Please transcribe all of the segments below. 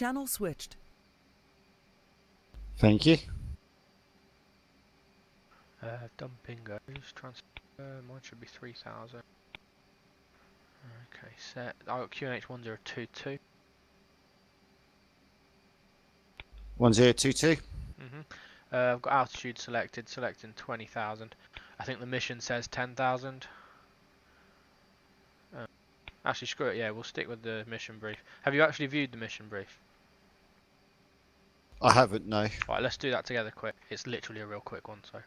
Channel switched. Thank you. Dumping goes, transfer, mine should be 3,000. Okay, set. I got QNH1022. 1022. I've got altitude selected, selecting 20,000. I think the mission says 10,000. Actually, screw it, yeah, we'll stick with the mission brief. Have you actually viewed the mission brief? I haven't, no. Right, let's do that together quick. It's literally a real quick one, so.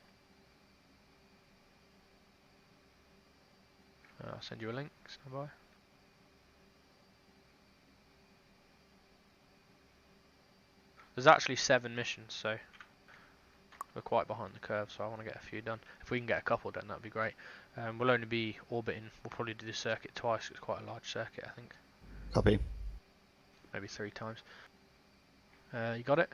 I'll send you a link, stand by. There's actually 7 missions, so we're quite behind the curve, so I want to get a few done. If we can get a couple done, that'd be great. We'll only be orbiting, we'll probably do the circuit twice, it's quite a large circuit, I think. Copy. Maybe 3 times. You got it?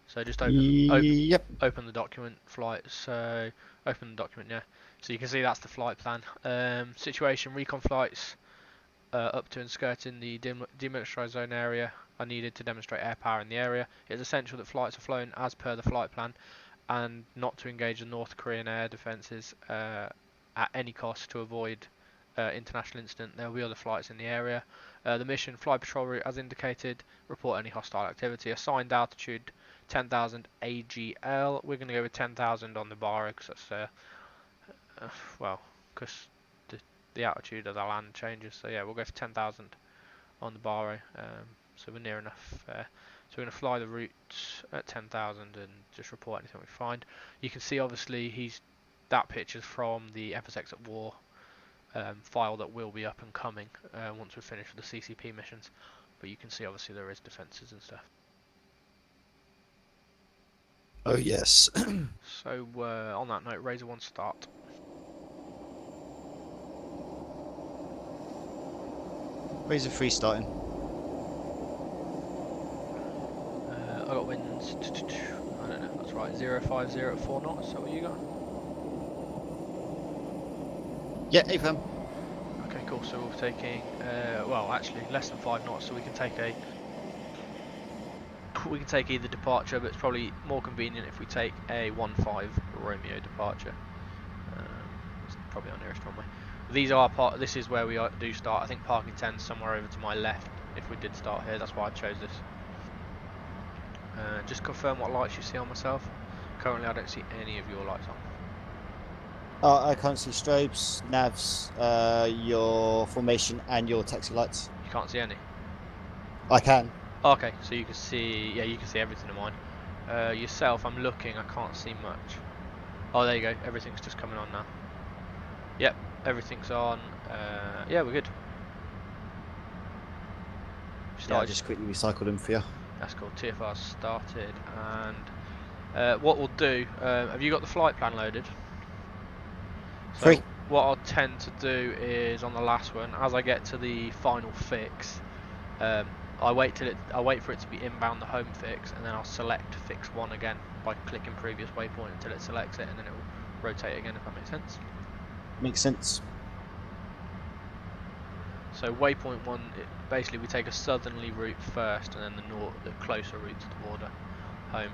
So just open the document, flight, so open the document, yeah. So you can see that's the flight plan. Situation, recon flights up to and skirting the demilitarized zone area are needed to demonstrate air power in the area. It is essential that flights are flown as per the flight plan and not to engage the North Korean air defences at any cost to avoid international incident. There will be other flights in the area. The mission, fly patrol route as indicated, report any hostile activity. Assigned altitude 10,000 AGL. We're going to go with 10,000 on the bar because that's well, because the altitude of the land changes. So yeah, we'll go for 10,000 on the bar. So we're near enough. So we're going to fly the route at 10,000 and just report anything we find. You can see obviously that picture's from the FSX at War file that will be up and coming once we're finished with the CCP missions. But you can see obviously there is defences and stuff. Oh yes. So on that note, Razor 1 start. Razor 3 starting. I got winds, I don't know, that's right, 050 at 4 knots, is that what you got? Yeah, AFM. Okay, cool, so we're taking, well actually less than 5 knots, so we can take either departure, but it's probably more convenient if we take a 1-5 Romeo departure. It's probably our nearest runway. This is where we do start. I think parking 10 is somewhere over to my left if we did start here, that's why I chose this. Just confirm what lights you see on myself. Currently I don't see any of your lights on. I can't see strobes, navs, your formation and your taxi lights. You can't see any? I can. Okay, so you can see, yeah, you can see everything of mine. Yourself, I'm looking, I can't see much. Oh, there you go, everything's just coming on now. Yep, everything's on. Yeah, we're good. Yeah, I just quickly recycled them for you. That's cool, TFR's started, and what we'll do, have you got the flight plan loaded? So Free. what I'll tend to do is on the last one, as I get to the final fix, I wait for it to be inbound the home fix, and then I'll select fix 1 again by clicking previous waypoint until it selects it, and then it will rotate again, if that makes sense. Makes sense. So waypoint 1, basically we take a southerly route first, and then the closer route to the border, home.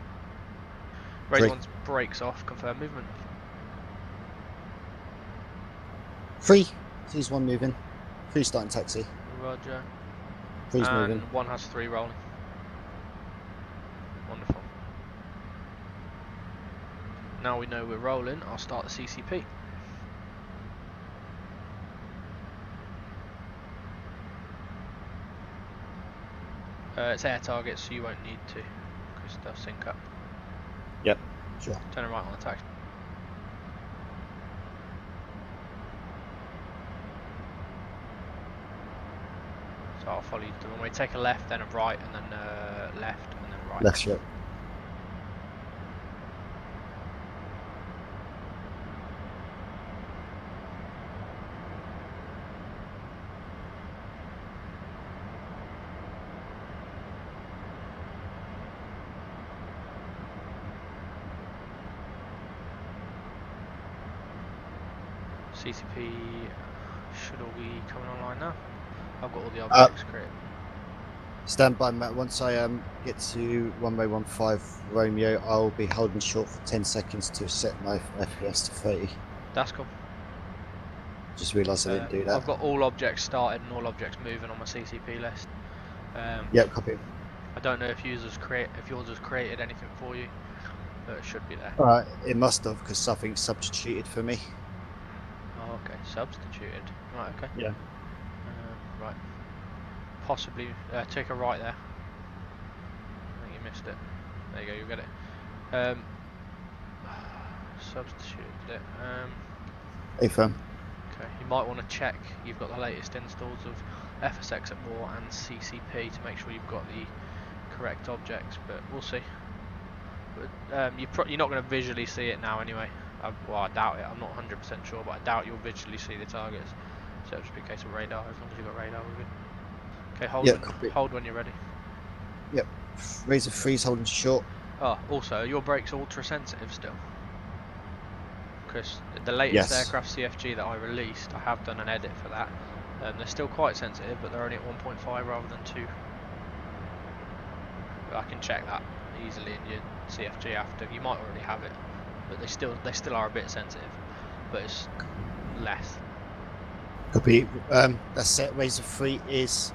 Razor 1's brakes off, confirm movement. 3. Here's 1 moving. 3 starting taxi. Roger. 3's and moving. 1 has 3 rolling. Wonderful. Now we know we're rolling, I'll start the CCP. It's air target, so you won't need to, because they'll sync up. Yep, sure. Turn it right on the taxi. So I'll follow you to the runway. Take a left, then a right, and then left, and then right. Left, yep. CCP should all be coming online now. I've got all the objects created. Stand by, Matt. Once I get to runway 15 Romeo, I'll be holding short for 10 seconds to set my FPS to 30. That's cool. Just realised I didn't do that. I've got all objects started and all objects moving on my CCP list. Yep, copy. I don't know if yours has created anything for you, but it should be there. Alright, it must have, because something's substituted for me. Oh, okay, substituted. Right, okay. Yeah. Right. Possibly take a right there. I think you missed it. There you go, you'll get it. Substituted it. Hey, firm. Okay, you might want to check you've got the latest installs of FSX at War and CCP to make sure you've got the correct objects, but we'll see. But you're not going to visually see it now anyway. Well, I doubt it. I'm not 100% sure, but I doubt you'll visually see the targets. So it'll just be a case of radar. As long as you've got radar, we're good. Okay, hold when you're ready. Yep. Razor freeze holding short. Oh, also, your brakes are ultra sensitive still. Because the latest aircraft CFG that I released, I have done an edit for that. They're still quite sensitive, but they're only at 1.5 rather than 2. But I can check that easily in your CFG after. You might already have it, but they still are a bit sensitive, but it's less. Copy. That's set. Razor 3 is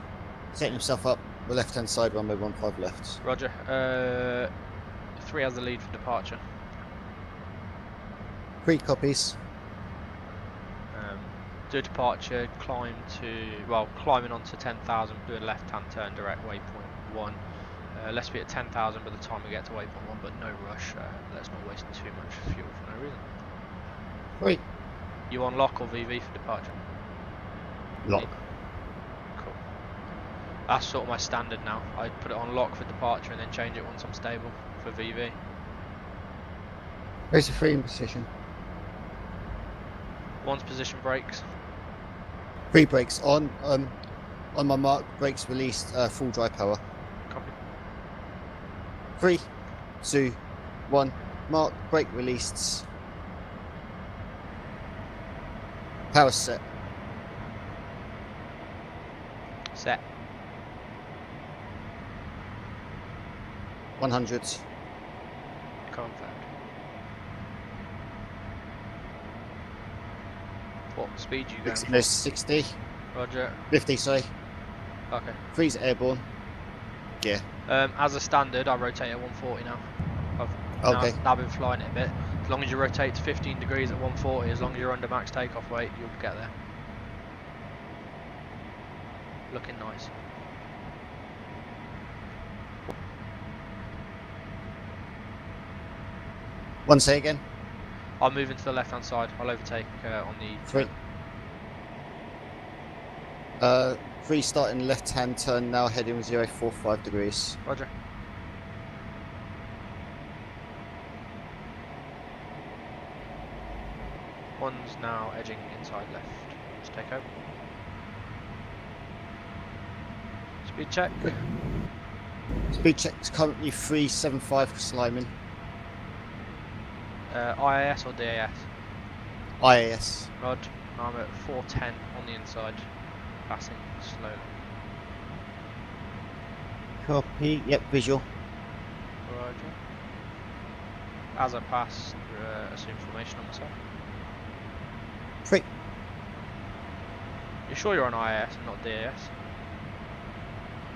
setting himself up the left hand side, runway 15 left. Roger. 3 has the lead for departure. 3 copies. Do a departure, climbing onto 10,000, do a left hand turn direct waypoint 1. Let's be at 10,000 by the time we get to waypoint 1, but no rush. Let's not waste too much fuel for no reason. 3. You on lock or VV for departure? Lock. Cool. That's sort of my standard now. I put it on lock for departure and then change it once I'm stable for VV. Razor 3 in position. 1's position brakes. 3 brakes on my mark. Brakes released. Full dry power. Copy. 3, 2, 1. Mark. Brake released. Power set. Set. 100. Confirmed. What speed you going No, 60. Roger. 50, sorry. Okay. 3's airborne. Yeah. As a standard, I rotate at 140 now. I've been flying it a bit. As long as you rotate to 15 degrees at 140, as long as you're under max takeoff weight, you'll get there. Looking nice. One, say again. I'll move into the left hand side. I'll overtake on the 3. 3 starting left hand turn now, heading 045 degrees. Roger. One's now edging inside left. Let's take over. Speed check. Speed check's currently 375 for Sliman. IAS or DAS? IAS. Rod. I'm at 410 on the inside. Passing slowly. Copy. Yep, visual. Roger. As I pass, assume formation on myself. 3. You're sure you're on IAS and not DAS?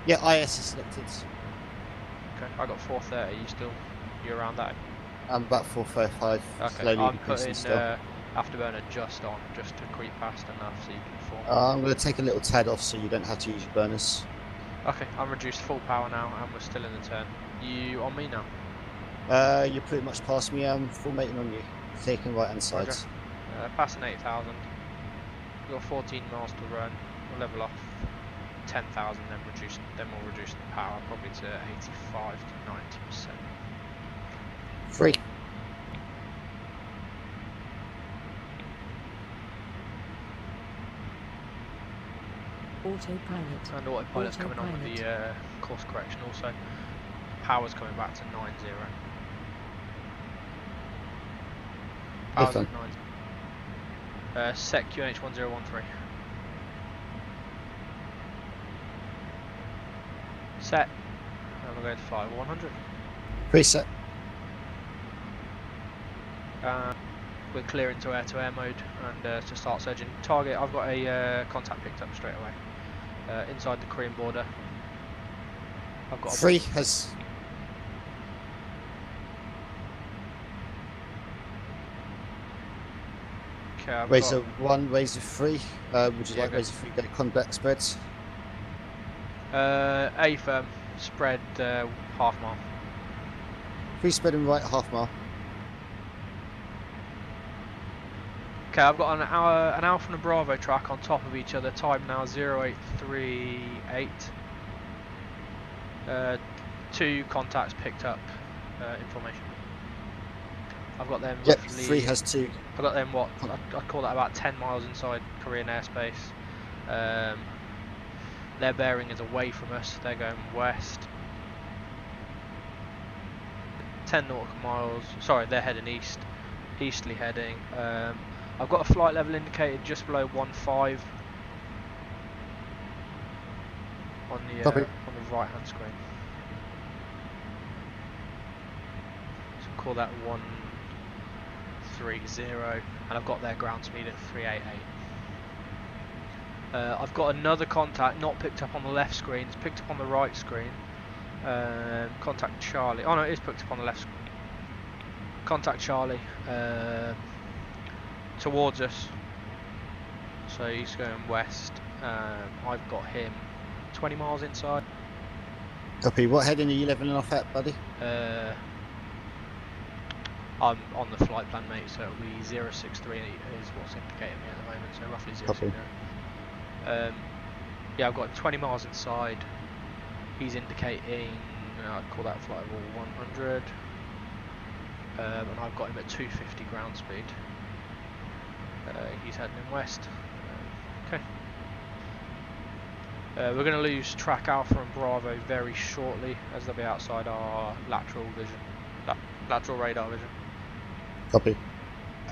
Yeah, IAS is selected. Okay, I got 430. You around that? I'm about 435. Okay, Slowly I'm decreasing putting still. afterburner just on, just to creep past enough so you can form. I'm going to take a little tad off so you don't have to use your burners. Okay, I'm reduced full power now and we're still in the turn. You on me now? You're pretty much past me. I'm full mating on you. Taking right hand side. Passing 8,000. We've got 14 miles to run. We'll level off 10,000, then we'll reduce the power probably to 85 to 90%. 3. Autopilot. And autopilot's coming on with the course correction also. Power's coming back to 90. Power's at 90. Set QNH 1013. Set. And we're going to fly 100. Preset. We're clear into air-to-air mode and to start surging. Target, I've got a contact picked up straight away. Inside the Korean border. I've got 3 has... Okay, I've Razor got... 1, Razor 3. Would you Yeah, like go. Razor 3 go combat spreads? A firm, spread half mile. 3 spreading right, half mile. Okay, I've got an Alpha and a Bravo track on top of each other. Time now 0838. 2 contacts picked up information. I've got them Yep, roughly... 3 has 2. I've got them, what, I'd call that about 10 miles inside Korean airspace. Their bearing is away from us, they're going west. 10 nautical miles, sorry, they're heading east, easterly heading. I've got a flight level indicated just below 15 on the right hand screen. So call that 130, and I've got their ground speed at 388. I've got another contact not picked up on the left screen, it's picked up on the right screen. Contact Charlie. Oh no, it is picked up on the left screen. Contact Charlie towards us. So he's going west. I've got him 20 miles inside. Copy. What heading are you levelling off at, buddy? I'm on the flight plan, mate, so it'll be 063 is what's indicating me at the moment, so roughly 060. Yeah, I've got 20 miles inside. He's indicating, I'd call that flight level 100. And I've got him at 250 ground speed. He's heading in west. Okay. We're going to lose track Alpha and Bravo very shortly, as they'll be outside our lateral vision, lateral radar vision. Copy.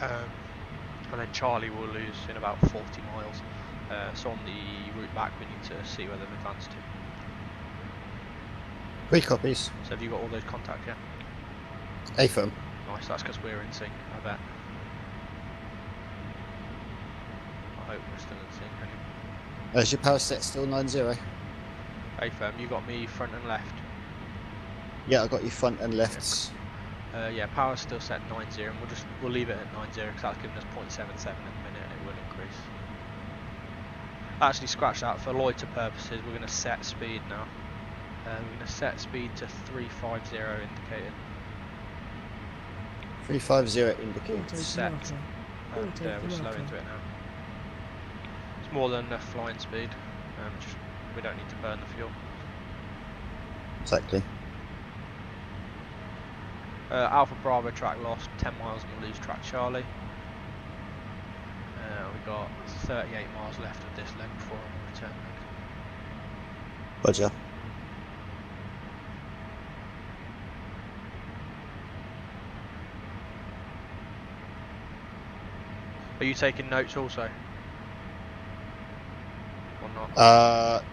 And then Charlie will lose in about 40 miles. So on the route back, we need to see where they've advanced to. 3 copies. So have you got all those contacts? Yeah. A firm. Nice. That's because we're in sync. I bet. I hope we're still in sync. Is your power set still 90? Hey firm, you got me front and left. Yeah, I got you front and left. Yeah, power's still set 90, and we'll leave it at 90 because that's giving us 0.77 at the minute, and it will increase. Actually, scratch that. For loiter purposes, we're going to set speed now. We're going to set speed to 350 indicated. 350 indicated. Set. And we're slow into it now. It's more than enough flying speed. We don't need to burn the fuel. Exactly. Alpha Bravo track lost, 10 miles and we'll lose track Charlie. We've got 38 miles left of this leg before we return leg. Roger. Are you taking notes also? Or not?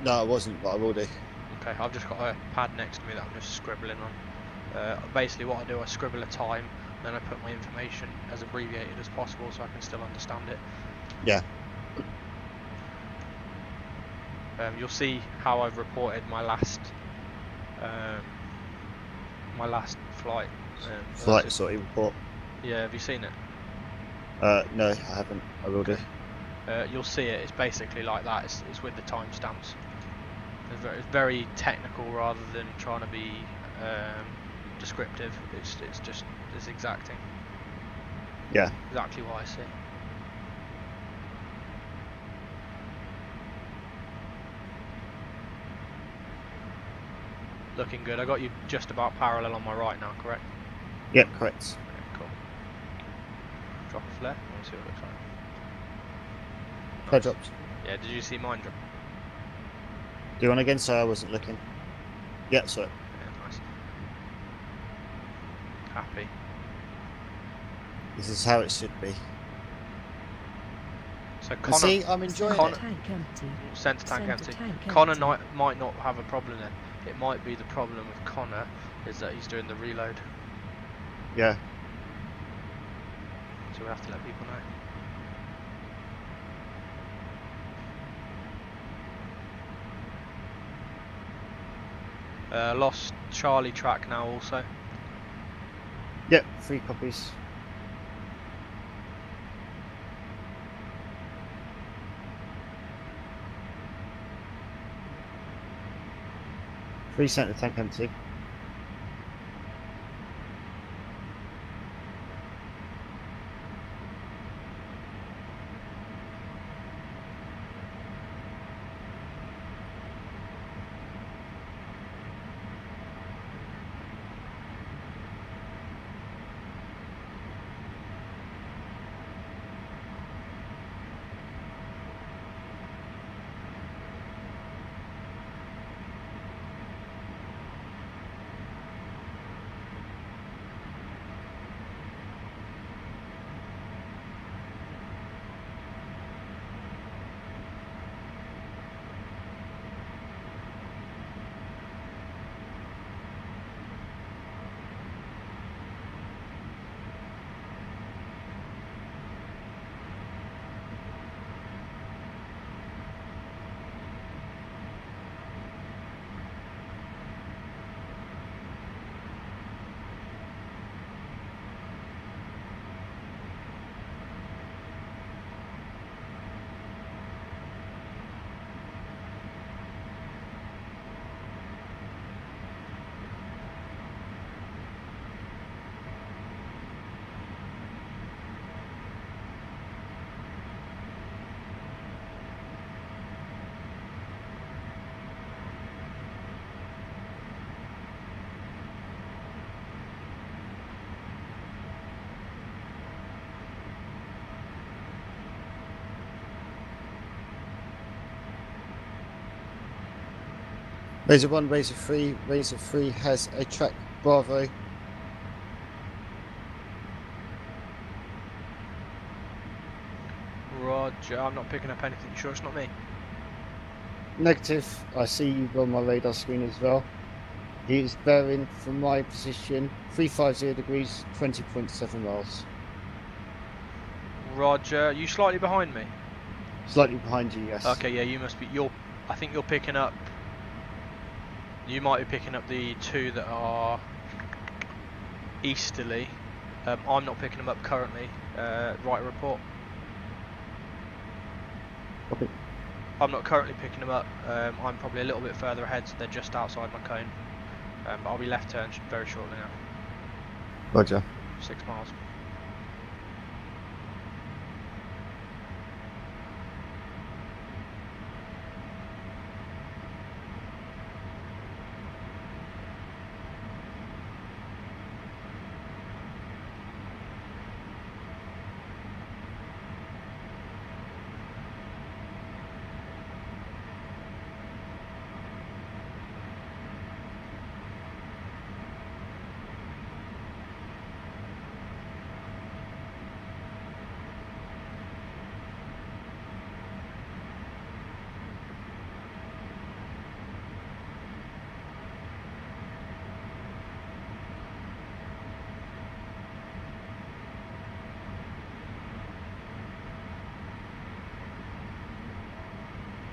No, I wasn't, but I will do. Okay, I've just got a pad next to me that I'm just scribbling on. Basically what I do, I scribble a time, then I put my information as abbreviated as possible so I can still understand it. Yeah. You'll see how I've reported my last flight. Flight sorting report. Yeah, have you seen it? No, I haven't. I will do. You'll see it. It's basically like that. It's with the timestamps. It's very technical rather than trying to be descriptive. It's exacting. Yeah. Exactly what I see. Looking good. I got you just about parallel on my right now, correct? Yep, correct. Okay, cool. Drop a flare. I want to see what it looks like. Flare dropped. Yeah, did you see mine drop? Do you want again? Sorry, I wasn't looking. Yeah, sorry. Yeah, nice. Happy. This is how it should be. So And Connor, see, I'm enjoying it. Tank empty. center tank Centre empty. tank Connor empty. might not have a problem then. It might be the problem with Connor is that he's doing the reload, Yeah. so we have to let people know. Lost Charlie track now also. Yep, 3 copies. Three centre tank empty. Razor 1, Razor 3. Razor 3 has a track Bravo. Roger, I'm not picking up anything. You sure it's not me? Negative. I see you on my radar screen as well. He is bearing from my position 350 degrees, 20.7 miles. Roger, you slightly behind me? Slightly behind you, yes. Okay, yeah, you must be. I think you're picking up. You might be picking up the 2 that are easterly. I'm not picking them up currently. Write a report. Okay. I'm not currently picking them up. I'm probably a little bit further ahead, so they're just outside my cone. But I'll be left turn very shortly now. Roger. 6 miles.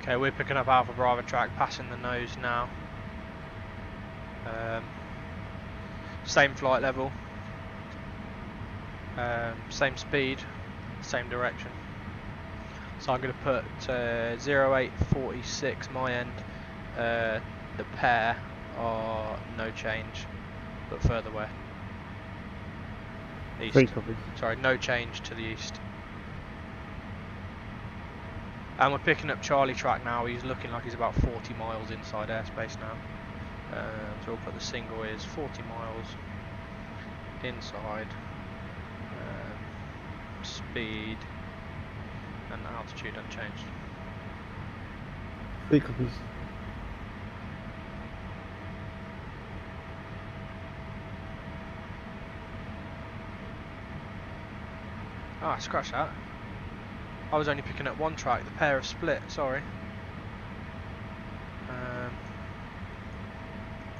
Okay, we're picking up Alpha Bravo track, passing the nose now. Same flight level, same speed, same direction. So I'm going to put 0846 my end. The pair are no change, but further away. East. Sorry, no change to the east. And we're picking up Charlie track now. He's looking like he's about 40 miles inside airspace now. So we'll put the single is 40 miles inside, speed and altitude unchanged. 3 copies. Ah, scratch that. I was only picking up one track, the pair have split, sorry.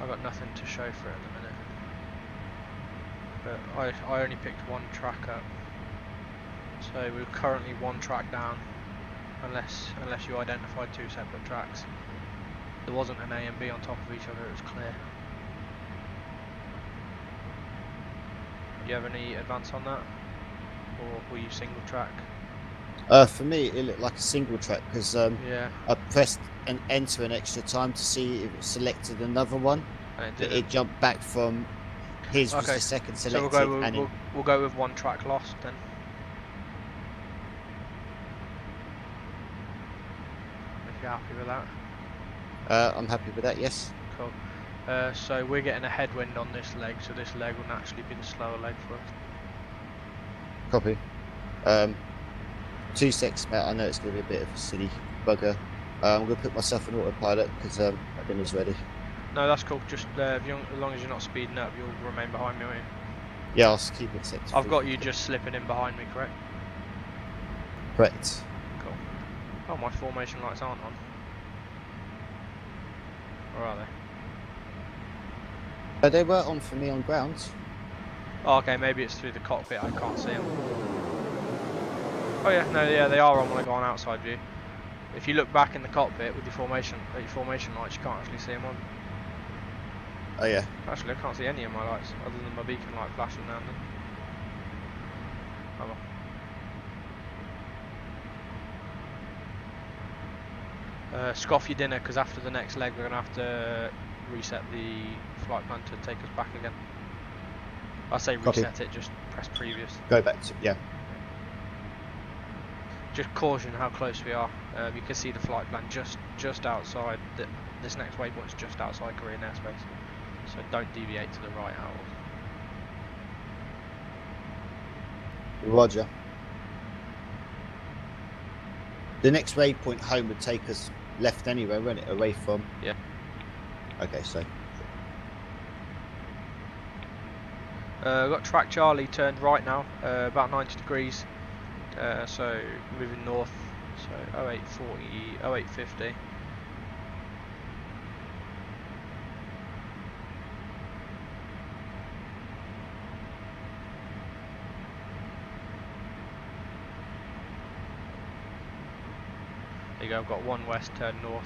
I've got nothing to show for it at the minute. But I only picked one track up. So we're currently one track down, unless you identified two separate tracks. There wasn't an A and B on top of each other, it was clear. Do you have any advance on that? Or were you single track? For me, it looked like a single track because yeah. I pressed an enter an extra time to see if it selected another one. And but it jumped back from his was the second selected. So we'll go with one track lost then. If you're happy with that. I'm happy with that, yes. Cool. So we're getting a headwind on this leg, so this leg will naturally be the slower leg for us. Copy. 2 secs, mate. I know it's going to be a bit of a silly bugger. I'm going to put myself in autopilot because that dinner's ready. No, that's cool. Just as long as you're not speeding up, you'll remain behind me, won't you? Yeah, I'll keep it set. I've got you just slipping in behind me, correct? Correct. Cool. Oh, my formation lights aren't on. Or are they? They were on for me on ground. Oh, okay, maybe it's through the cockpit. I can't see them. Oh yeah, no, yeah, they are on when I go on outside view. If you look back in the cockpit with your formation lights, you can't actually see them on. Oh yeah. Actually, I can't see any of my lights other than my beacon light flashing now and then. Oh well. Scoff your dinner, because after the next leg we're going to have to reset the flight plan to take us back again. I say reset it, just press previous. Go back to, yeah. Just caution how close we are. You can see the flight plan just outside. This next waypoint's just outside Korean airspace. So don't deviate to the right at all. Roger. The next waypoint home would take us left anyway, won't it? Away from. Yeah. Okay, so. We've got track Charlie turned right now, about 90 degrees. So moving north. So 0840, 0850. There you go, I've got one west turn north.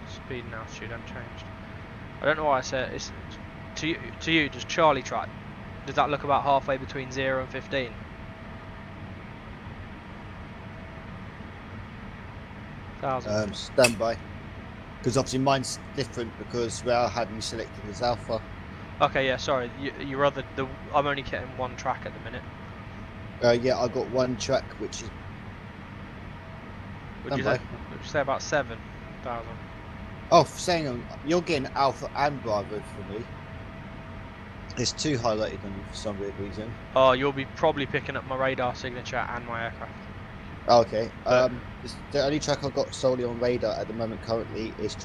Speed and altitude unchanged. I don't know why I said it's to you. Does Charlie track? Does that look about halfway between 0 and 15? Stand by. Because obviously mine's different because where I had you selected as alpha. Okay, yeah, sorry. I'm only getting one track at the minute. Yeah, I got one track which is. Would you say about 7,000? Oh, saying you're getting alpha and bravo for me. There's two highlighted on you for some weird reason. Oh, you'll be probably picking up my radar signature and my aircraft. Oh, okay. The only track I've got solely on radar at the moment currently is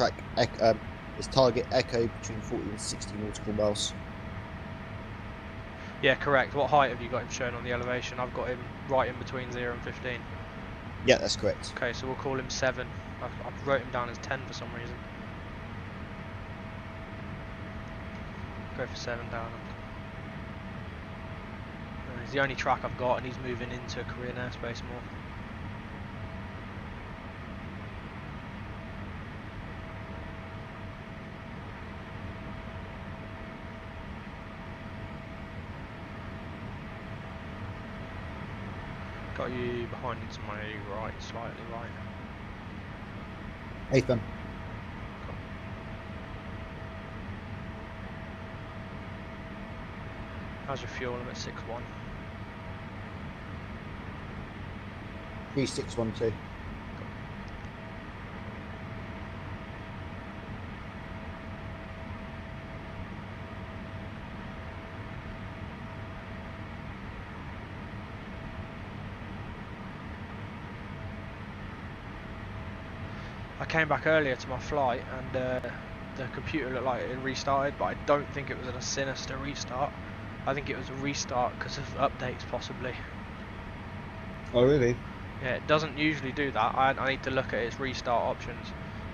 is target Echo between 40 and 60 nautical miles. Yeah, correct. What height have you got him shown on the elevation? I've got him right in between 0 and 15. Yeah, that's correct. Okay, so we'll call him 7. I wrote him down as 10 for some reason. Go for 7,000. He's the only track I've got, and he's moving into Korean airspace more. Got you behind to my right, slightly right. Ethan. Cool. How's your fuel? I'm at 6.1. 3612. I came back earlier to my flight and the computer looked like it had restarted, but I don't think it was a sinister restart. I think it was a restart because of updates possibly. Oh really? Yeah, it doesn't usually do that. I need to look at its restart options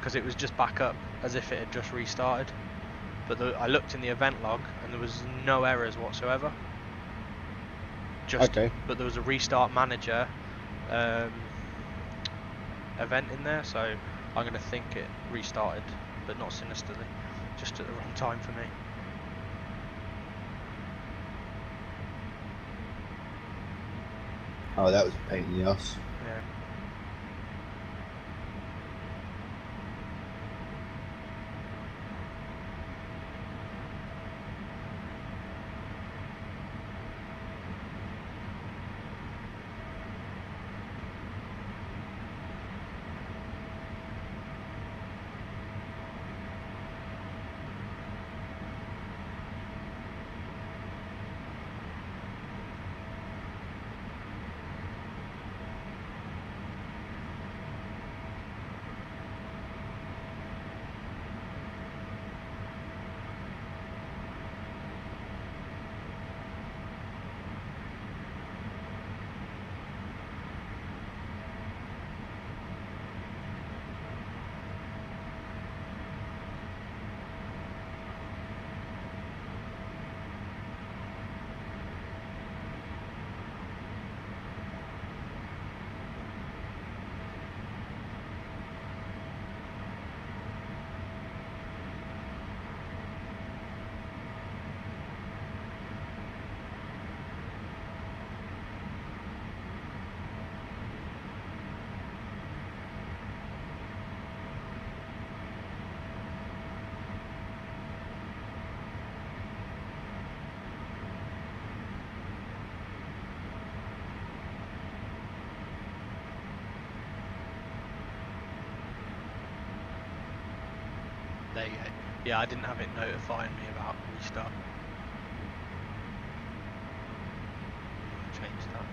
because it was just back up as if it had just restarted. But I looked in the event log and there was no errors whatsoever. Okay. But there was a restart manager event in there, so I'm going to think it restarted, but not sinisterly, just at the wrong time for me. Oh, that was a pain in the ass. Yeah. There you go. Yeah, I didn't have it notifying me about restart. Change that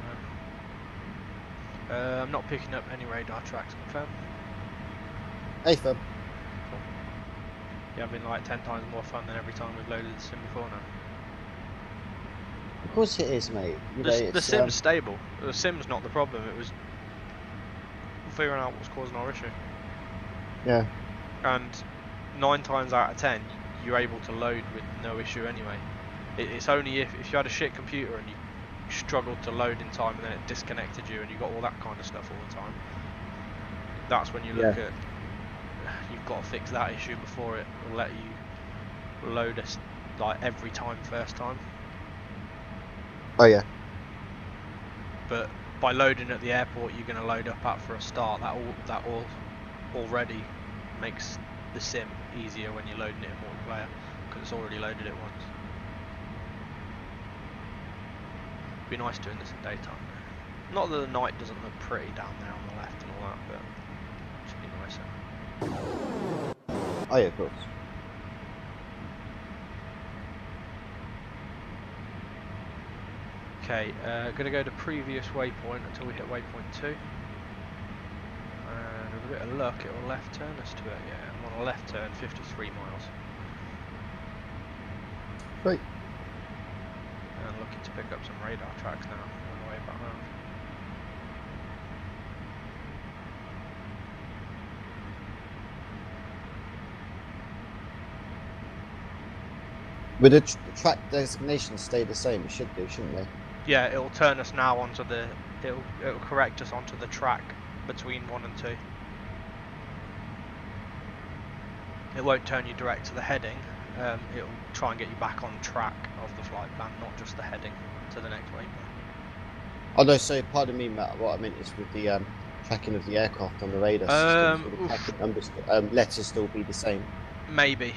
now. I'm not picking up any radar tracks, confirm. Hey, Fab. Cool. You're having like 10 times more fun than every time we've loaded the sim before now. Of course it is, mate. You know, The sim's stable. The sim's not the problem, it was figuring out what's causing our issue. Yeah. And 9 times out of 10 you're able to load with no issue anyway. It's only if you had a shit computer and you struggled to load in time and then it disconnected you and you got all that kind of stuff all the time, that's when you look at you've got to fix that issue before it will let you load us like every time first time. Oh yeah. But by loading at the airport you're going to load up at for a start, that all already makes the sim easier when you're loading it in multiplayer because it's already loaded it once. Be nice doing this in daytime. Not that the night doesn't look pretty down there on the left and all that, but it should be nicer. Oh yeah, of course. Okay, gonna go to previous waypoint until we hit waypoint 2. And with a bit of luck, it will left turn us to it. Yeah, I'm on a left turn, 53 miles. Great. And looking to pick up some radar tracks now on the way back round. Would the track designation stay the same? It should do, shouldn't they? Yeah, it'll turn us now onto the. It'll correct us onto the track between 1 and 2. It won't turn you direct to the heading. It'll try and get you back on track of the flight plan, not just the heading to the next waypoint. Oh no, so pardon me, Matt. What I meant is with the tracking of the aircraft on the radar system, will the tracking numbers, letters still be the same? Maybe.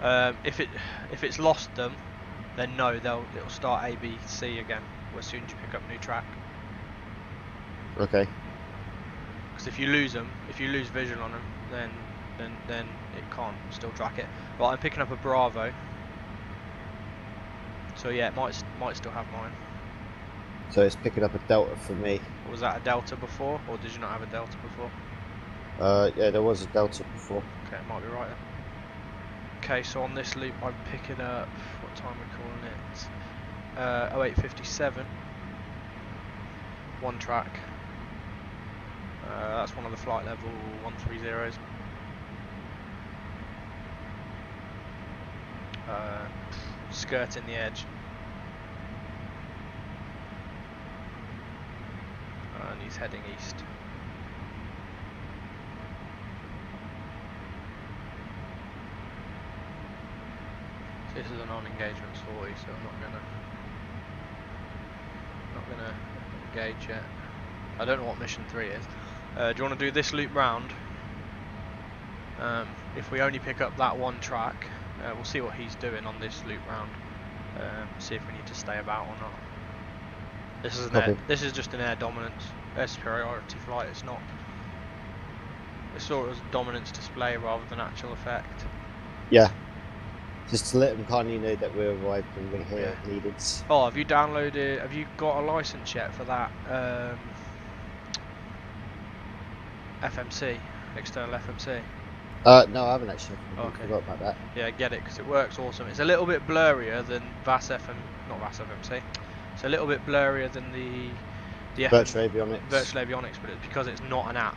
If it's lost them, then no, it'll start A, B, C again as soon as you pick up new track. Okay. Because if you lose them, if you lose visual on them, then it can't still track it. Right, I'm picking up a Bravo. So yeah, it might still have mine. So it's picking up a Delta for me. Was that a Delta before, or did you not have a Delta before? Yeah, there was a Delta before. Okay, it might be right then. Okay, so on this loop I'm picking up, what time are we calling it? 0857. One track. That's one of the flight level 130s. Skirting the edge. And he's heading east. This is a non-engagement sortie, so I'm not gonna engage yet. I don't know what mission 3 is. Do you want to do this loop round? If we only pick up that one track, we'll see what he's doing on this loop round. See if we need to stay about or not. This is just an air dominance, air superiority flight. It's not. It's sort of dominance display rather than actual effect. Yeah. Just to let them kindly know that we're arrived and we're here if needed. Oh, have you downloaded? Have you got a license yet for that FMC, external FMC? No, I haven't actually. I forgot about that. Yeah, get it because it works awesome. It's a little bit blurrier than not VAS FMC. It's a little bit blurrier than the Virtual Avionics. Virtual Avionics, but it's because it's not an app.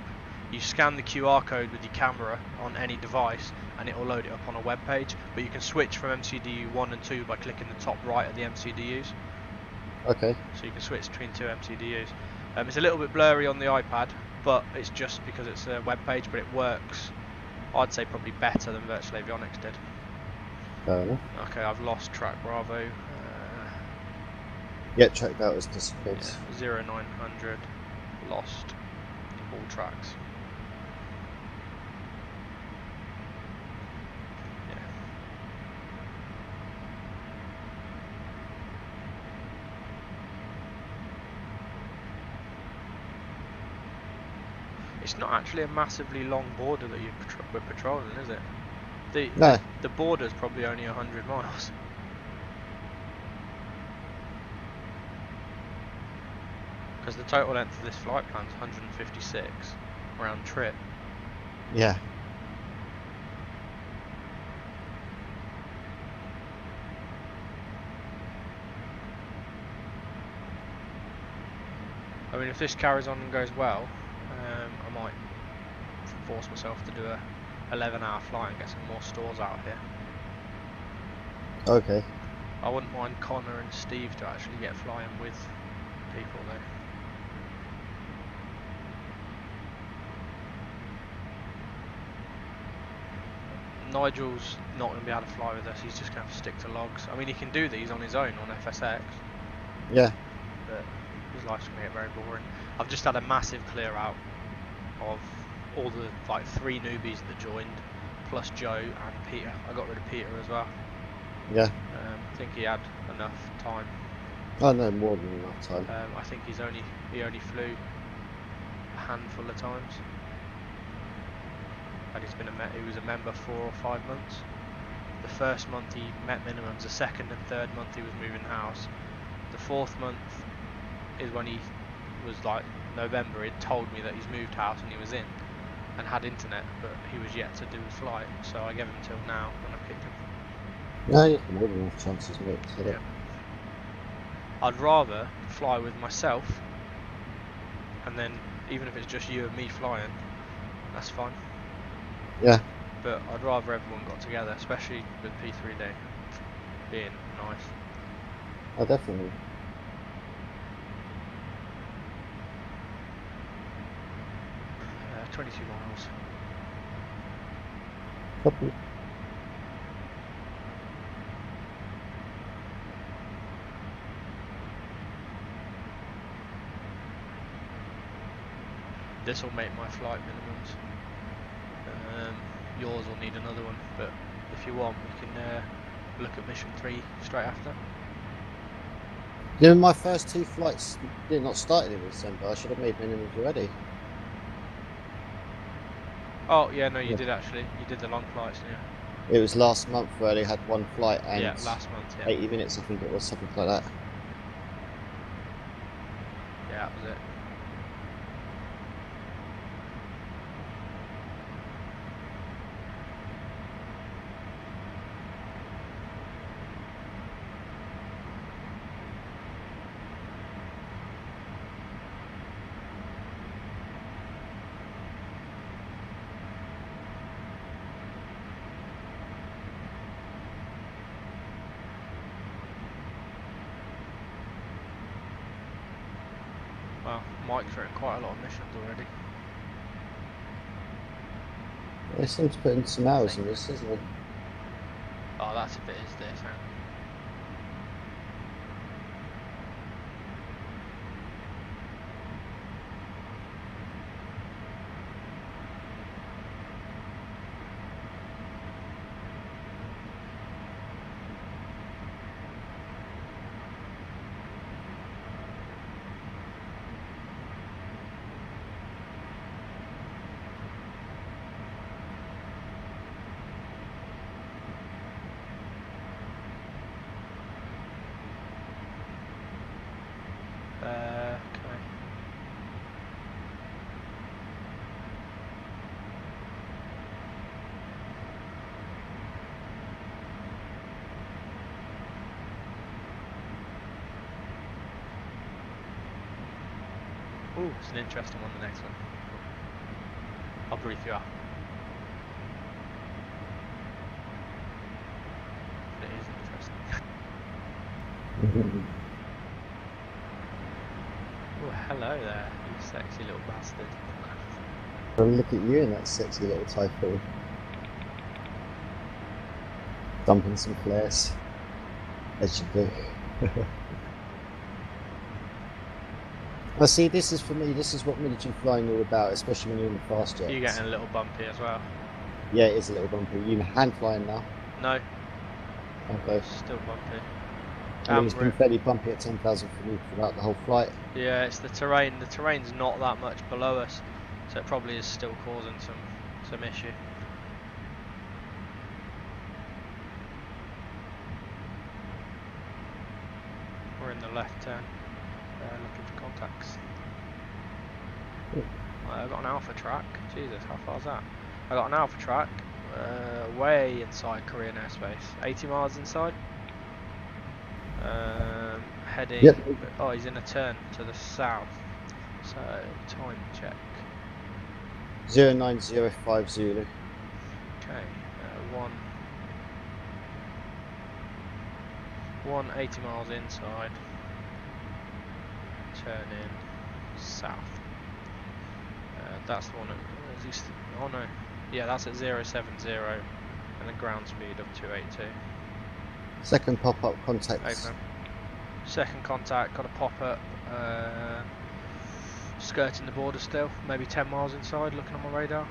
You scan the QR code with your camera on any device and it will load it up on a web page, but you can switch from MCDU 1 and 2 by clicking the top right of the MCDUs. Okay. So you can switch between 2 MCDUs. It's a little bit blurry on the iPad, but it's just because it's a web page, but it works, I'd say probably better than Virtual Avionics did. Fair enough. Okay, I've lost track Bravo. Yeah, track that was disappeared. Yeah, 0900, lost all tracks. It's not actually a massively long border that we're patrolling, is it? No. The border's probably only 100 miles. Because the total length of this flight plan is 156 round trip. Yeah. I mean, if this carries on and goes well, I might force myself to do a 11-hour flight and get some more stores out here. Okay. I wouldn't mind Connor and Steve to actually get flying with people though. Nigel's not going to be able to fly with us, he's just going to have to stick to logs. I mean, he can do these on his own on FSX. Yeah. But his life's going to get very boring. I've just had a massive clear out of all the 3 newbies that joined, plus Joe and Peter. I got rid of Peter as well. Yeah. I think he had enough time. Oh no, more than enough time. I think he only flew a handful of times. And he was a member 4 or 5 months. The first month he met minimums, the second and third month he was moving house. The 4th month is when he was November, he'd told me that he's moved house and he was in and had internet, but he was yet to do a flight, so I gave him till now when I picked him. No, you have more than enough chances, mate. Yeah. I'd rather fly with myself, and then even if it's just you and me flying, that's fine. Yeah. But I'd rather everyone got together, especially with P3D being nice. Oh, definitely. Uh, 22 miles. Copy. This will make my flight minimums. Yours will need another one, but if you want, we can look at mission 3 straight after. Yeah, my first 2 flights did not start in December. I should have made minimums already. Oh yeah, no, you did actually. You did the long flights, yeah. It was last month where they had 1 flight and yeah, last month, yeah. 80 minutes, I think it was, something like that. Yeah, that was it. Well, Mike's written quite a lot of missions already. They seem to put in some hours in this, isn't it? Oh, that's if it is this. Hang on. Okay. Ooh, it's an interesting one, the next one. I'll brief you up. It is interesting. Oh, hello there, you sexy little bastard. Well, look at you in that sexy little typhoon. Dumping some flares. As you do. Well, see, this is for me, this is what military flying all about, especially when you're in the fast jets. You're getting a little bumpy as well. Yeah, it is a little bumpy. You hand flying now? No. Okay. Still bumpy. I mean, it's been fairly bumpy at 10,000 for me throughout the whole flight. Yeah, it's the terrain. The terrain's not that much below us, so it probably is still causing some issue. We're in the left turn, looking for contacts. I got an alpha track. Jesus, how far is that? I got an alpha track, way inside Korean airspace, 80 miles inside. Heading. Yep. Oh, he's in a turn to the south. So time check. 0905 Zulu. Okay, 180 miles inside. Turn in south. That's the one. Oh no, yeah, that's at 070 and a ground speed of 282. Second pop-up contact. Okay. Second contact, got a pop-up. Skirting the border still, maybe 10 miles inside, looking on my radar.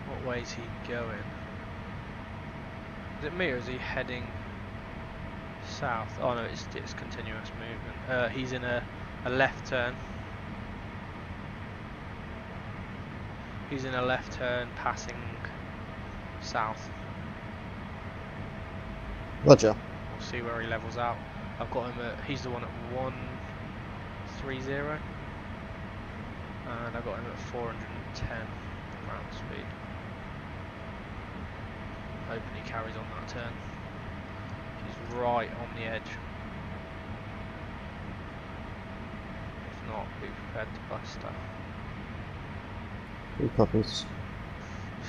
What way is he going? Is it me or is he heading south? Oh no, it's continuous movement. He's in a left turn. He's in a left turn, passing south. Roger. We'll see where he levels out. I've got him at, he's the one at 130, and I've got him at 410 ground speed. Hoping he carries on that turn. He's right on the edge. If not, be prepared to bust her. 2 copies.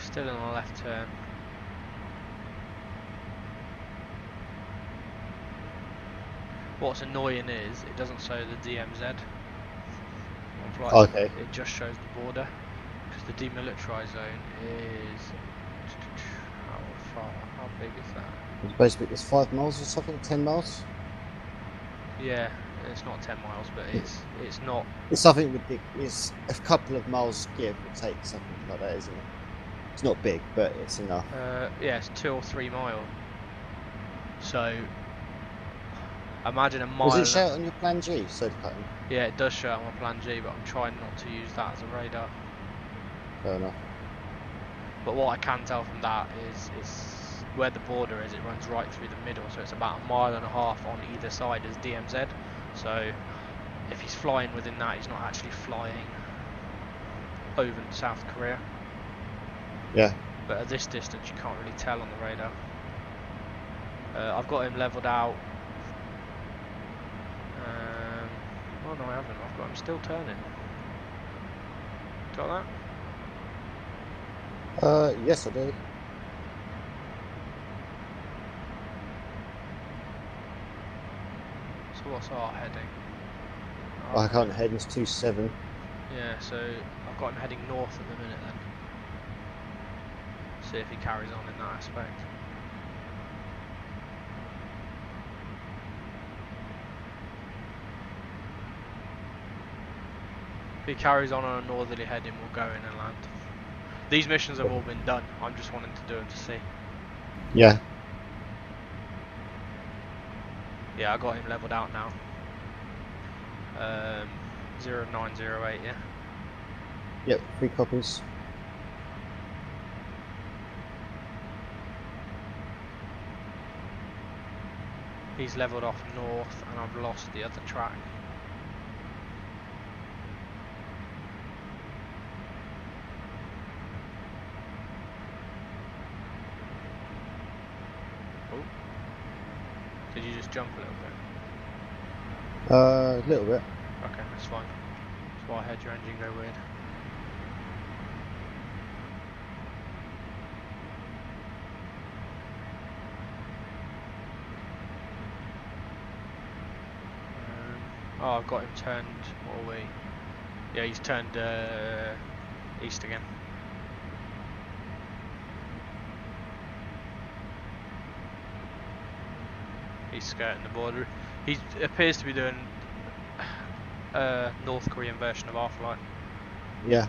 Still in the left turn. What's annoying is it doesn't show the DMZ on flight. Okay. It just shows the border because the demilitarized zone is how big is that? It's basically it's 5 miles or something, 10 miles. Yeah, it's not 10 miles, but it's not. It's something ridiculous. It's a couple of miles give or take, something like that, isn't it? It's not big, but it's enough. Yeah, it's 2 or 3 mile. So imagine a mile. Does it show it on your plan G, soda cutting? Yeah, it does show it on my plan G, but I'm trying not to use that as a radar. Fair enough. But what I can tell from that is where the border is, it runs right through the middle, so it's about 1.5 miles on either side as DMZ. So if he's flying within that, he's not actually flying over South Korea. Yeah. But at this distance, you can't really tell on the radar. I've got him leveled out. Oh no, I haven't. I've got him still turning. Got that? Yes I do. So what's our heading? I can't head, it's 27. Yeah, so I've got him heading north at the minute then. See if he carries on in that aspect. If he carries on a northerly heading, we'll go in and land. These missions have all been done. I'm just wanting to do them to see. Yeah. Yeah, I got him leveled out now. 0908, yeah. Yep, 3 copies. He's leveled off north and I've lost the other track. Oh. Did you just jump a little bit? A little bit. Okay, that's fine. That's why I heard your engine go weird. Oh, I've got him turned all the way. Yeah, he's turned east again. He's skirting the border. He appears to be doing North Korean version of our flight. Yeah.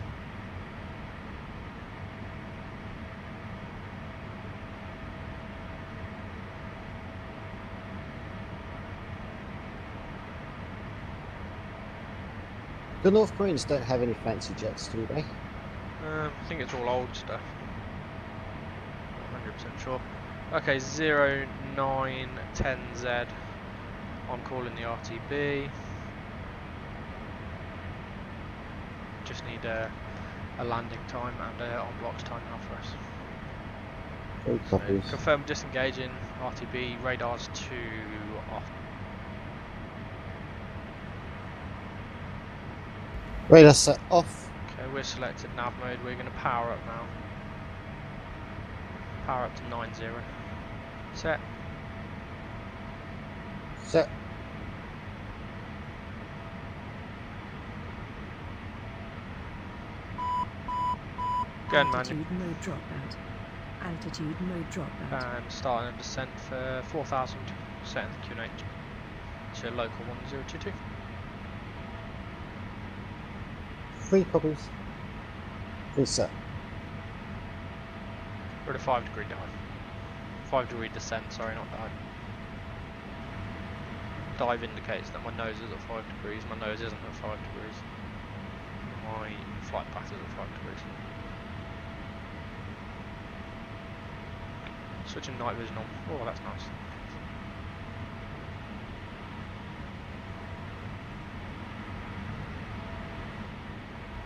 The North Koreans don't have any fancy jets, do they? I think it's all old stuff. Not 100% sure. Okay, 0910Z. I'm calling the RTB. Just need a landing time and on blocks time now for us. 3 copies. So, confirm disengaging. RTB radars 2 off. Radar set off. Okay, we're selected nav mode. We're going to power up now. Power up to 90. Set. Set. Go ahead, Altitude mode dropout. Altitude mode dropout. And starting a descent for 4,000. Setting the QNH to local 1022. 3 copies. Reset. We're at a 5 degree dive. 5 degree descent, sorry, not dive. Dive indicates that my nose is at 5 degrees, my nose isn't at 5 degrees. My flight path is at 5 degrees. Switching night vision on. Oh, that's nice.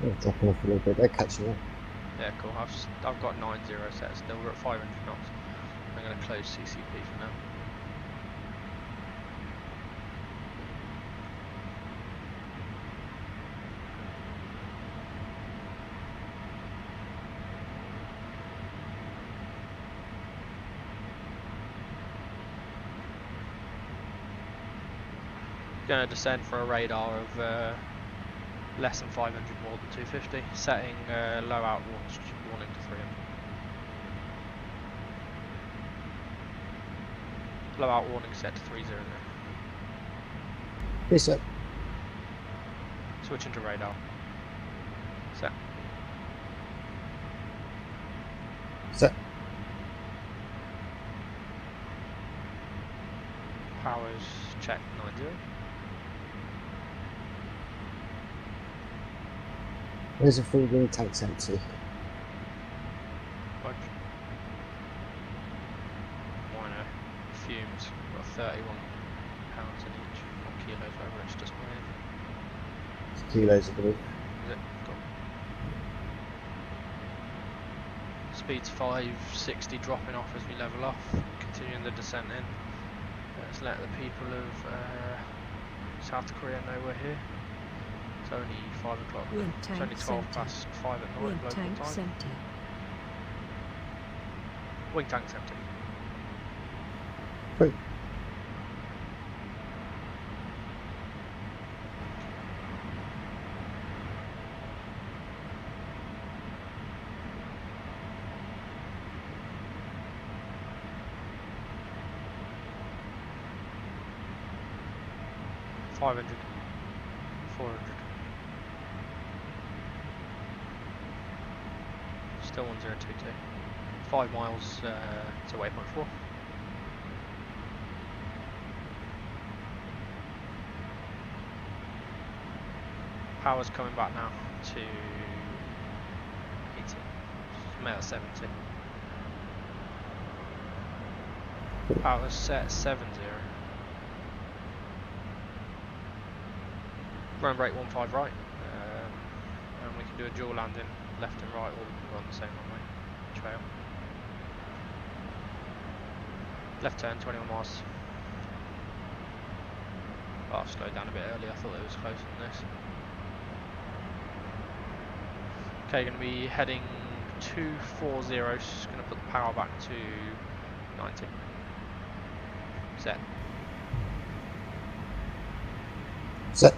Yeah, dropping off a little bit. They're catching up. Yeah, cool. I've got 90 set still. We're at 500 knots. I'm going to close CCP for now. Going to descend for a radar of less than 500, more than 250, setting low out warning to 300. Low out warning set to 300. Reset. Switching to radar. Set. Set. Powers check 90. Where's the 3 wing tanks empty? Like minor fumes. Got 31 pounds in each. Not kilos, whatever, it's just my It's kilos, I believe. Is it? Cool. Speed's 560, dropping off as we level off. Continuing the descent in. Let's let the people of South Korea know we're here. It's only 5 o'clock. It's only 12 past 5 at night local time. Empty. Wing tank's empty. 500. 400. Still 1022. 5 miles to waypoint 4. Power's coming back now to 80. Made at 70. Power's set 70. Run brake 15 right. And we can do a dual landing left and right, or we can go on the same runway trail. Left turn 21 miles. Oh, I've slowed down a bit early, I thought it was closer than this. Okay, going to be heading 240, just going to put the power back to 90. Set. Set.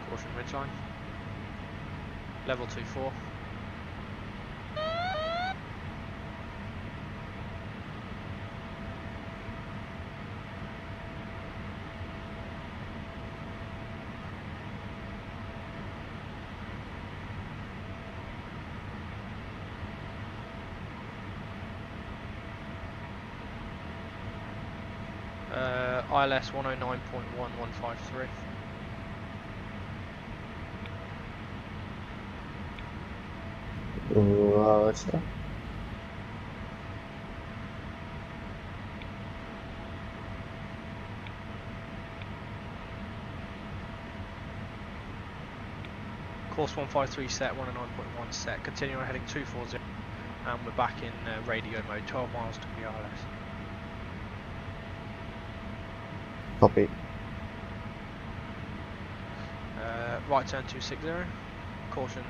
Caution ridgeline. Level 24. ILS 109.1153. Roger. Course 153 set, 109.1 set. Continue on heading 240, and we're back in radio mode. 12 miles to the ILS. Copy. Right turn 260. Caution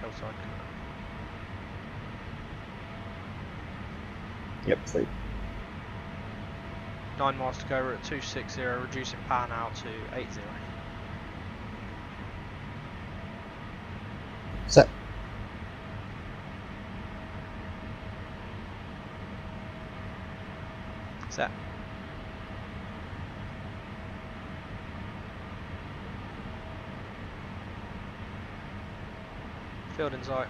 hillside. Yep, free. 9 miles to go. We're at 260, reducing power now to 80. Set. Set. Field in sight.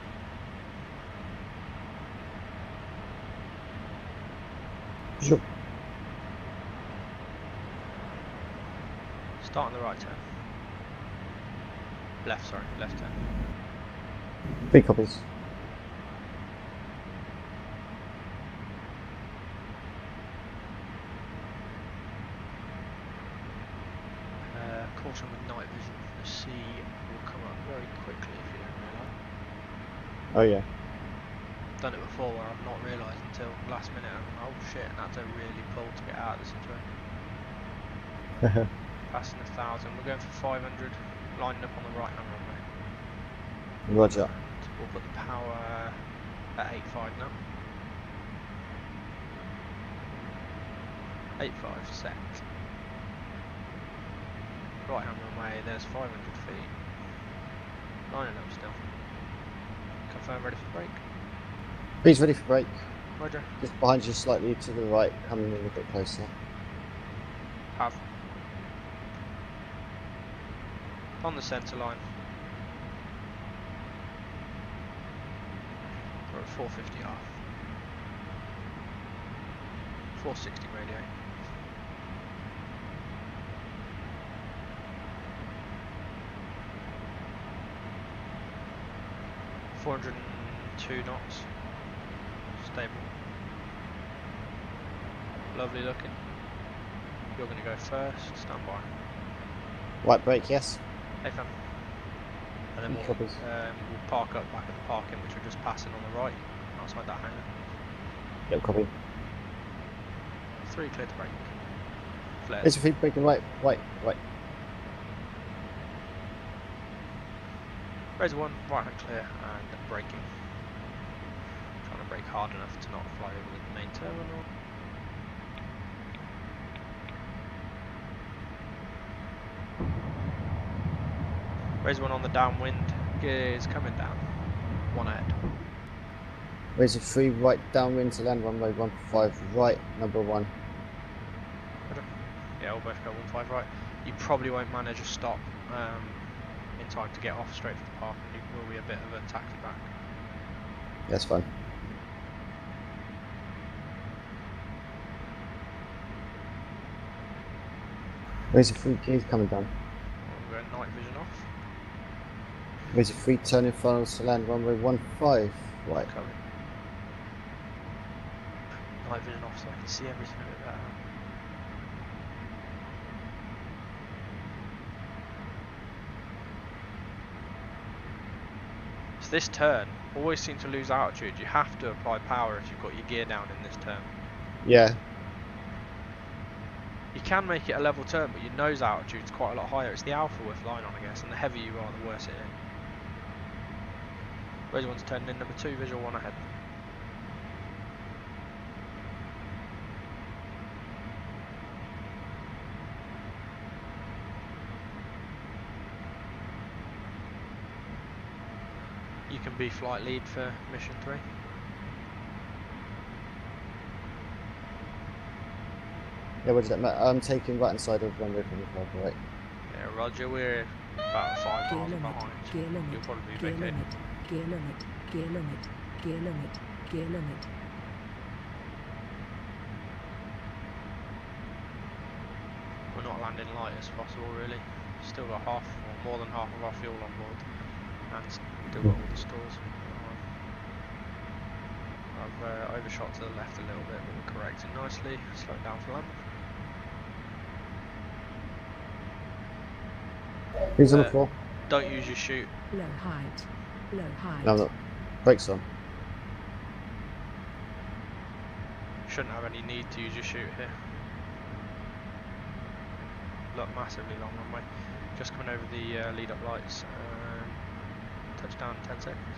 Sure. Start on the right turn. Left, sorry, left turn. 3 copies. Caution with night vision. The sea will come up very quickly if you don't realise. Oh yeah. Done it before where I've not realised until last minute. Oh shit, and had to really pull to get out of the situation. Passing 1,000. We're going for 500. Lining up on the right hand runway. Roger. And we'll put the power at 85 now. 85 set. Right hand runway, there's 500 feet. Lining up still. Confirm ready for brake. Please ready for brake. Roger. Just behind you slightly to the right, coming in a bit closer. Have. On the centre line. We're at 450 R. 460 radio. $402 knots. Stable. Lovely looking. You're going to go first. Stand by. Right brake, yes. Hey fam. And then we'll park up back at the parking, which we're just passing on the right, outside that hangar. Yep, copy. 3 clear to brake. Flares. There's a feed braking right. Razor 1, right hand clear, and braking. Trying to brake hard enough to not fly over the main terminal. Razor 1 on the downwind, is coming down. One ahead. Razor 3 right downwind to land runway 15 right, number 1. Yeah, we'll both go 15 right. You probably won't manage a stop in time to get off straight for the park, and it will be a bit of a taxi back. That's fine. Razor 3 keys coming down. We're going night vision off. Razor 3 turning finals to land runway 15 right. Coming. Night vision off so I can see everything a bit better. So this turn always seems to lose altitude. You have to apply power if you've got your gear down in this turn. Yeah. You can make it a level turn, but your nose altitude's quite a lot higher. It's the alpha we're flying on, I guess, and the heavier you are, the worse it is. Razor 1's turning in, number 2, visual 1 ahead. You can be flight lead for mission 3. Yeah, what does that matter? I'm taking right hand side of runway 25 right. Yeah, roger, we're about 5 Gear miles limit, behind. gear limit, You'll probably be gear vacating. limit, gear limit, gear limit, gear limit, gear limit. We're not landing light as possible, really. Still got half, or more than half of our fuel on board, and still got all the stores. I've overshot to the left a little bit, but we're correcting nicely. Slow it down for land. Who's on the floor? Don't use your chute. Low height, low height. No, I'm not. Brakes on. Shouldn't have any need to use your chute here. Look, massively long runway. Just coming over the lead up lights. Touchdown in 10 seconds.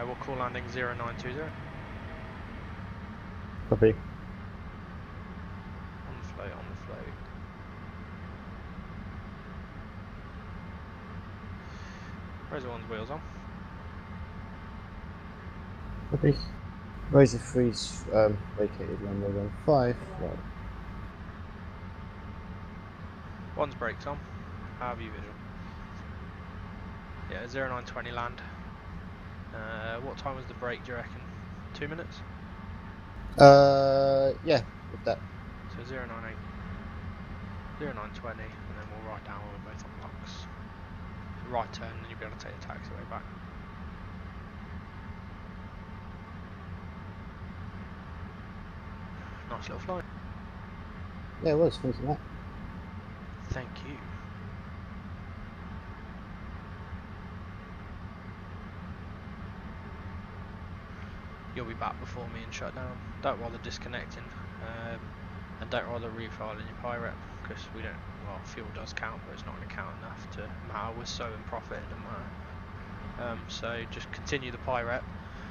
We'll call landing 0920. Copy. On the float, on the float. Razor 1's wheels on. Copy. Razor 3's vacated runway 15 right. 1's brakes on. How have you visual? Yeah, 0920 land. What time was the break, do you reckon? 2 minutes? Yeah, with that. So 098, 0920, and then we'll ride down when we're both on blocks. So right turn, and you'll be able to take the taxiway back. Nice little flight. Yeah, it was. Thanks for that. Thank you. You'll be back before me and shut down. Don't bother disconnecting, and don't bother refiling your pirate, because we don't. Well, fuel does count, but it's not going to count enough to matter. We're so in profit, it doesn't matter. So just continue the pirate.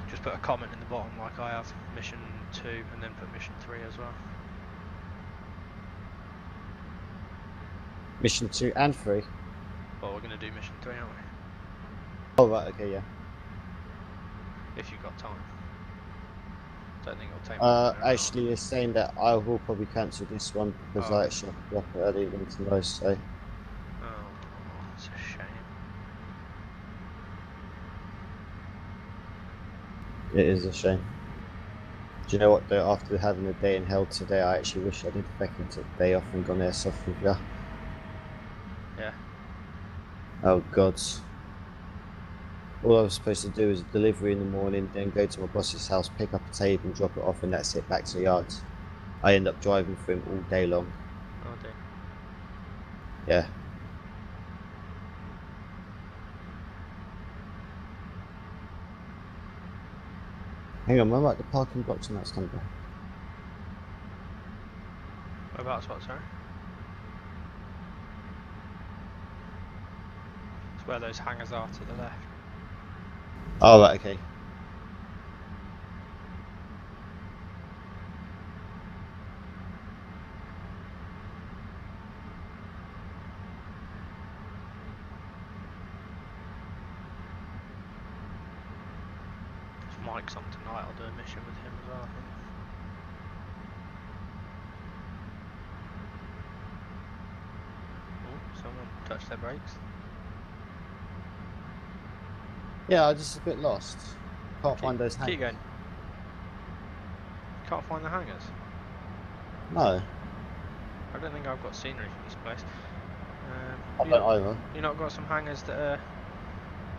Just put a comment in the bottom, like I have, mission 2, and then put mission 3 as well. Mission 2 and 3. Well, we're going to do mission 3, aren't we? Oh, right, okay, yeah. If you've got time. Don't think it'll take more than an Actually, it's saying that I will probably cancel this one because I actually have to be up early tomorrow, so. Oh, it's a shame. It is a shame. Do you know what, though? After having a day in hell today, I actually wish I did fucking took the day off and gone airsoft with you. Yeah. Oh, God. All I was supposed to do is a delivery in the morning, then go to my boss's house, pick up a table and drop it off, and that's it, back to the yards. I end up driving for him all day long. Oh dear. Yeah. Hang on, where are the parking blocks and that's number? Whereabouts what, sorry? It's where those hangars are to the left. Oh, right, okay. Mike's on tonight, I'll do a mission with him as well, I think. Oh, someone touched their brakes. Yeah, I'm just a bit lost. Can't find those hangers. Keep going. Can't find the hangers? No. I don't think I've got scenery for this place. I don't either. You not got some hangers that are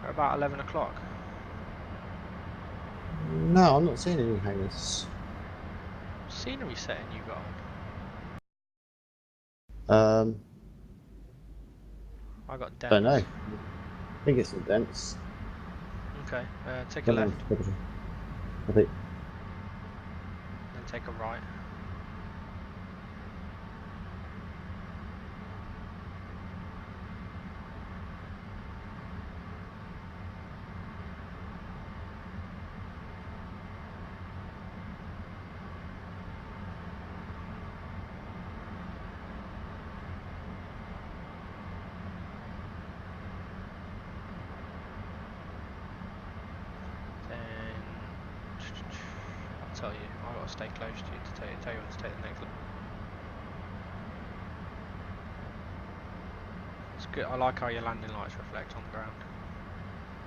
about 11 o'clock? No, I'm not seeing any hangers. Scenery setting you got Um, on? I got dense. don't know. I think it's the dense. Okay, take a left, I think. then take a right. I'll tell you, I've got to stay close to you to tell you when to take the next look. It's good. I like how your landing lights reflect on the ground.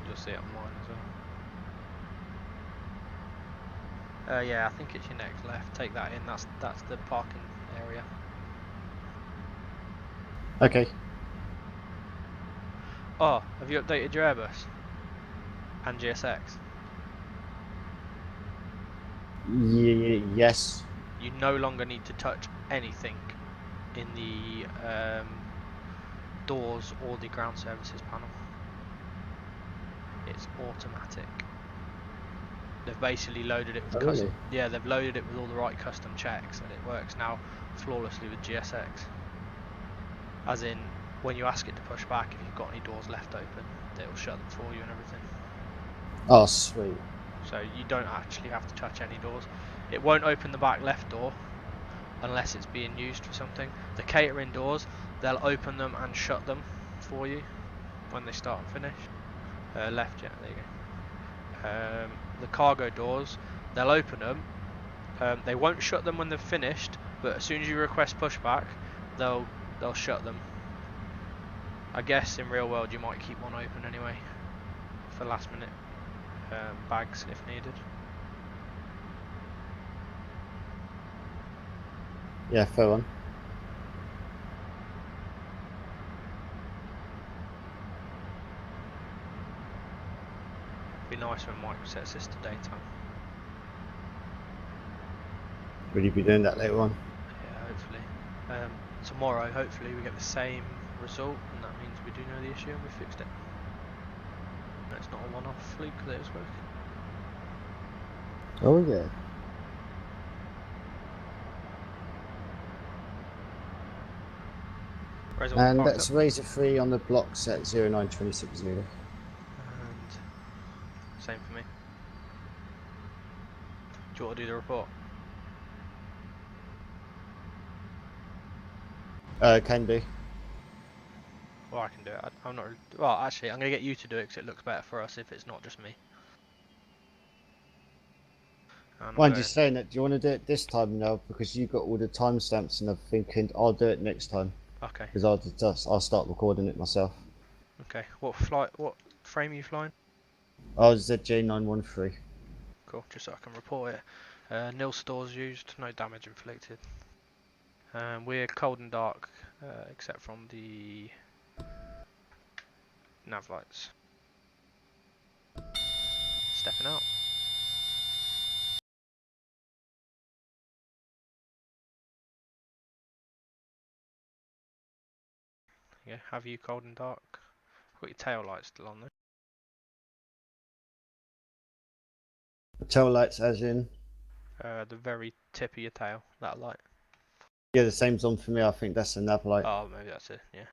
You'll see it on mine as well. Yeah, I think it's your next left. Take that in. That's the parking area. Okay. Oh, have you updated your Airbus and GSX? Yes. You no longer need to touch anything in the doors or the ground services panel. It's automatic. They've basically loaded it with really? Yeah, they've loaded it with all the right custom checks, and it works now flawlessly with GSX. As in, when you ask it to push back, if you've got any doors left open, it'll shut them for you and everything. Oh, sweet. So you don't actually have to touch any doors. It won't open the back left door unless it's being used for something. The catering doors, they'll open them and shut them for you when they start and finish. Left, yeah, there you go. The cargo doors, they'll open them. They won't shut them when they've finished, but as soon as you request pushback, they'll shut them. I guess in real world you might keep one open anyway for last minute bags if needed. Yeah, fair one. Be nice when Mike sets this to daytime. Will you be doing that later on? Yeah, hopefully. Tomorrow, hopefully, we get the same result, and that means we do know the issue and we fixed it. And it's not a one-off fluke that it's working. Oh yeah. And that's Razor 3 on the block set 09260. And same for me. Do you want to do the report? Can do. Well, I can do it. I'm not. Well, actually, I'm gonna get you to do it because it looks better for us if it's not just me. I'm just saying that. Do you want to do it this time now because you got all the timestamps and everything, and I'll do it next time. Okay. Because I'll start recording it myself. Okay. What frame are you flying? Oh, ZJ913. Cool. Just so I can report it. Nil stores used. No damage inflicted. We're cold and dark, except from the nav lights. Stepping out. Yeah, have you cold and dark? Got your tail lights still on there. The tail lights, as in? The very tip of your tail, that light. Yeah, the same's on for me. I think that's a nav light. Oh, maybe that's it. Yeah.